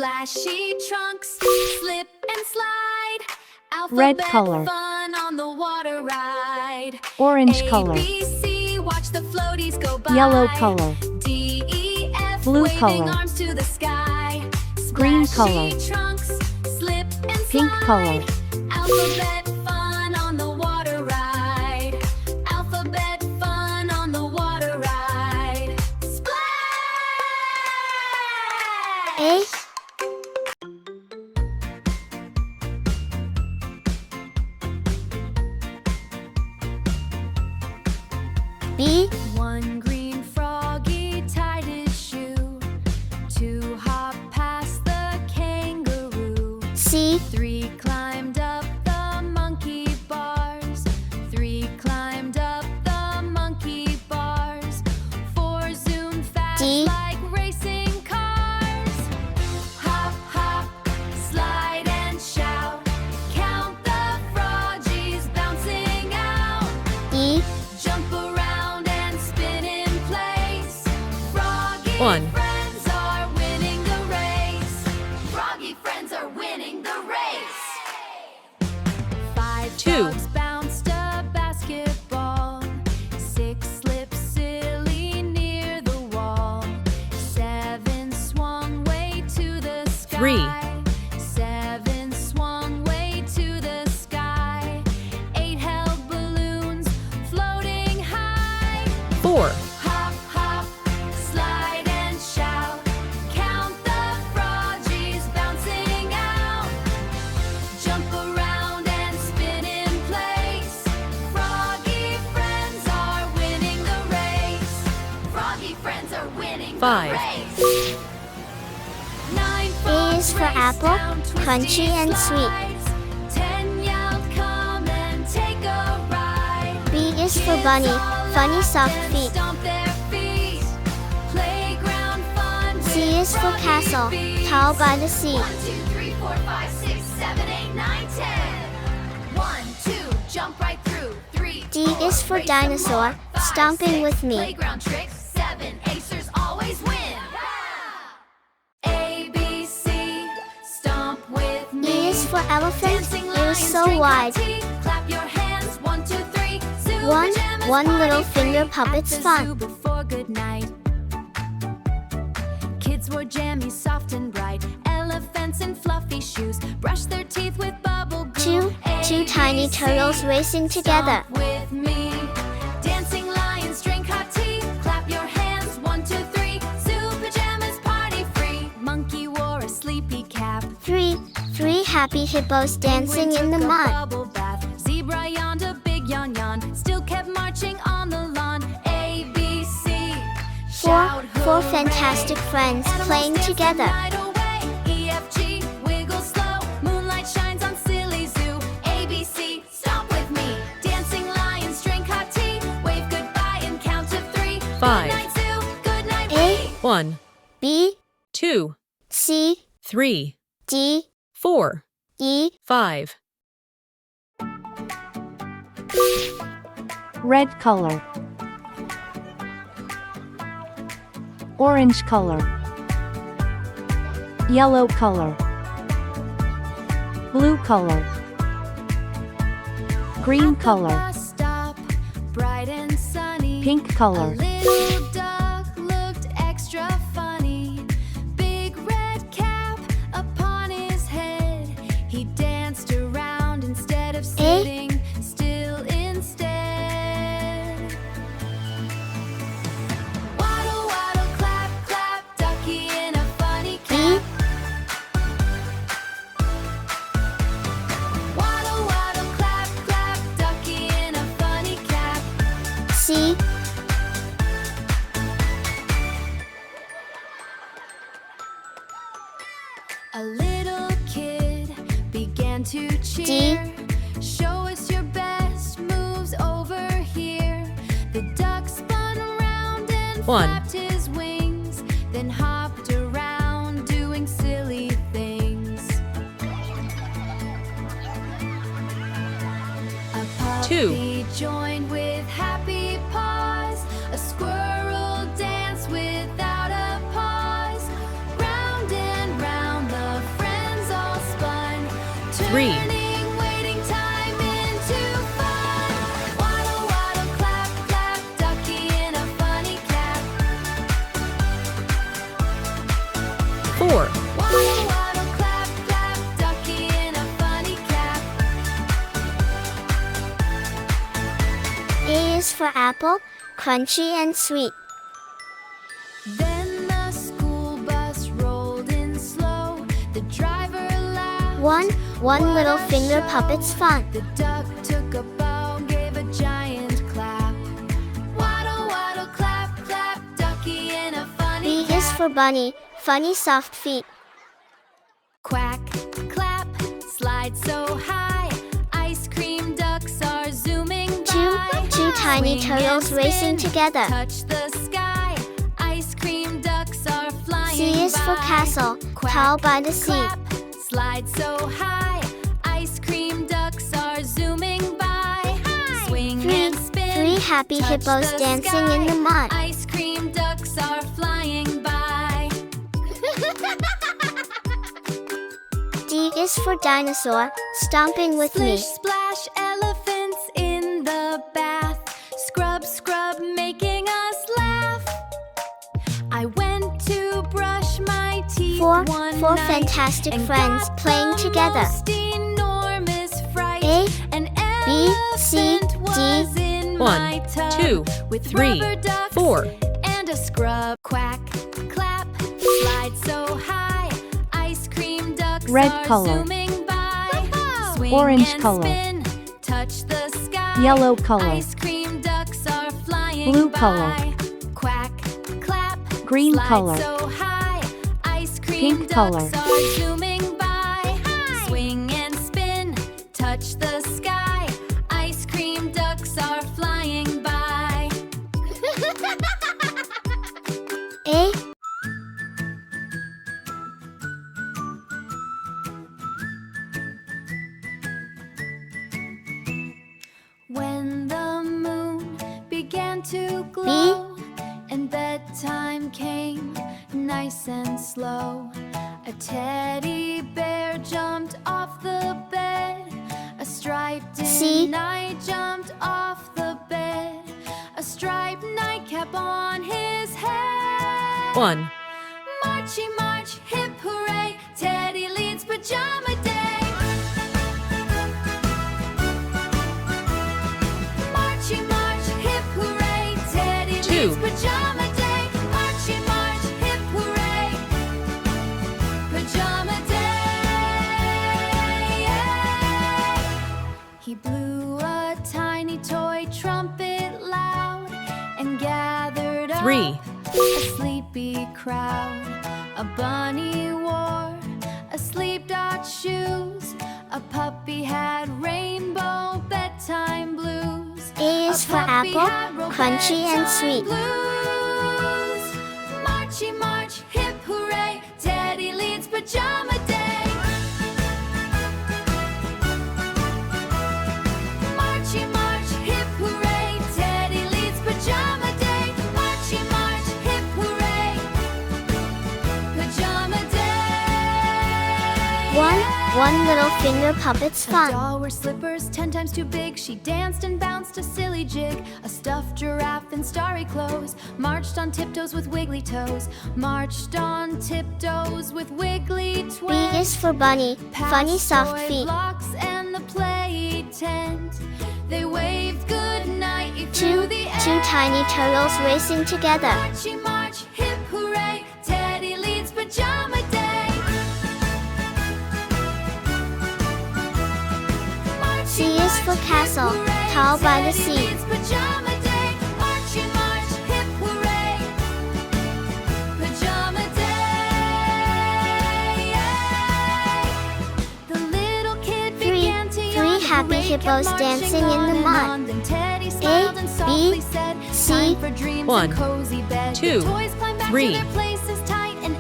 Splashy trunks, slip and slide. Red Alphabet color. fun on the water ride. Orange color. ABC, watch the floaties go by. Yellow color. DEF, Blue waving color. arms to the sky. Green Splashy color. trunks, slip and Pink slide. color. Alphabet fun on the water ride. Alphabet fun on the water ride. Splash! A, B, One green froggy tied his shoe to hop past the kangaroo. C, 3 climbed up the monkey bars. 3 climbed up the monkey bars. 4 zoomed fast D. like racing cars. Hop, hop, slide and shout. Count the froggies bouncing out. E, Jump around and spin in place. Froggy 1. friends are winning the race. Froggy friends are winning the race. 5 2. dogs bounced a basketball. 6 slipped silly near the wall. 7 swung way to the sky. 3. 7 swung way to the sky. 8 held balloons floating high. 4. Hop, hop, slide and shout. Count the froggies bouncing out. Jump around and spin in place. Froggy friends are winning the race. Froggy friends are winning 5. the race. 9 A is for frogs raced apple, down twisty crunchy and sweet. slides. 10 yelled, come and take a ride. B is for bunny, funny soft feet. Stomp their feet. Playground fun C with is for froggy castle, feet. tall by the sea. 1, 2, 3, 4, 5, 6, 7, 8, 9, 10. 1, 2, jump right through. 3, D 4, is for race them dinosaur, all. 5, stomping 6, with me. Playground tricks. 7, acers always win. A, B, C, stomp with me. E is for elephant, Dancing it is lions, so drink wide. hot tea. Clap your hands. 1, 2, 3. Zoo One- pajamas, one party little free. finger At puppet's the fun. zoo before good night. Kids wore jammies soft and bright. Elephants in fluffy shoes. Brush their teeth with bubble glue. Two tiny ABC, turtles racing together. stomp with me. Dancing lions drink hot tea. Clap your hands. 1, 2, 3. Zoo pajamas party free. Monkey wore a sleepy cap. Three happy hippos dancing in the Took a mud. bubble bath. Zebra yawned a big yawn yawn. Still kept marching on the lawn. A, B, C. Shout Four hooray. fantastic friends Animals playing dance the together. night away. E, F, G, wiggle slow. Moonlight shines on silly zoo. A, B, C, stomp with me. Dancing lions drink hot tea. Wave goodbye and count to 3. 5. Good night zoo, good night A. we. 1. B, 2. C, 3. D, 4. E, 5. Red color. Orange color. Yellow color. Blue color. Green At the color. bus stop, bright and sunny. Pink A color. little duck looked extra funny. Big red cap upon his head. He danced around instead of sitting still instead. Waddle, waddle, clap, clap, ducky in a funny B, cap. Waddle, waddle, clap, clap, ducky in a funny cap. C, A little kid began to cheer. Show us your best moves over here. The duck spun around and 1. flapped his wings, then hopped around doing silly things. A Two. puppy joined with happy paws. A squirrel danced without a pause. Round and round 3, waiting time into fun. Waddle, waddle, clap, clap, ducky in a funny cap. 4, Waddle, waddle, clap, clap, ducky in a funny cap. A is for apple, crunchy and sweet. Then the school bus rolled in slow. The driver laughed. One little finger puppet's fun. The duck took a bow, gave a giant clap. Waddle, waddle, clap, clap, ducky in a funny B is cap. for bunny, funny soft feet. Quack, clap, slide so high. Ice cream ducks are zooming by. Two tiny Swing and turtles racing spin, together. touch the sky. Ice cream ducks are flying C is for by. castle, Quack, tall by the sea. clap, slide so high. Ice cream ducks are zooming by. Swing and spin, Three happy touch hippos the dancing sky. in the mud. Ice cream ducks are flying by. D is for dinosaur, stomping with me. Splish, splash, elephants in the bath. Scrub, scrub, making us laugh. I went to brush my teeth Four one night fantastic and friends got playing the together. most enormous fright. A, An B, C, elephant was D. in 1, my tub 2, with 3, rubber ducks 4. and a scrub. Quack, clap, slide so high. Ice cream ducks Red are color. zooming by. Swing Orange and color. spin, touch the sky. Yellow color. Ice cream ducks are flying Blue by. color. Quack, clap, Green slide color. so high. Ice cream Pink ducks color. are zooming by. Swing and spin, touch the sky. Ice cream ducks are flying by. A, When the moon began to glow and bedtime came nice and slow, a teddy bear jumped off the bed. A striped C. knight jumped off the bed. A striped nightcap on his head. 1, Marchy march, hip hooray, Teddy leads pajama day. Marchy march, hip hooray, Teddy 2. leads pajama day. Marchy march, hip hooray, pajama day. He blew a tiny toy trumpet loud and gathered up 3, a sleepy crowd. A bunny wore a sleep dot shoes. A puppy had rainbow bedtime blues. A is A for puppy apple, had real crunchy and bedtime sweet. blues. Marchy march, hip hooray, Teddy leads pajama day. Marchy march, hip hooray, Teddy leads pajama day. Marchy march, hip hooray, pajama day. One little finger puppet's A fun. doll wore slippers 10 times too big. She danced and bounced a silly jig. A stuffed giraffe in starry clothes marched on tiptoes with wiggly toes. Marched on tiptoes with wiggly B twigs. is for bunny, funny Past soft toy feet. blocks and the play tent. They waved good night through the air. Two tiny turtles racing together. Marchy march, hip hooray, Teddy leads pajama day. C is for castle, tall by the sea. Teddy leads pajama day. Marchy march, hip hooray, pajama day. The little kid began to yawn. Three happy Parade kept hippos marching dancing in the on and mud. on. Then Teddy smiled and B, softly said, C, "Time for dreams 1, and cozy bed." The 2, toys climbed back to 3, their place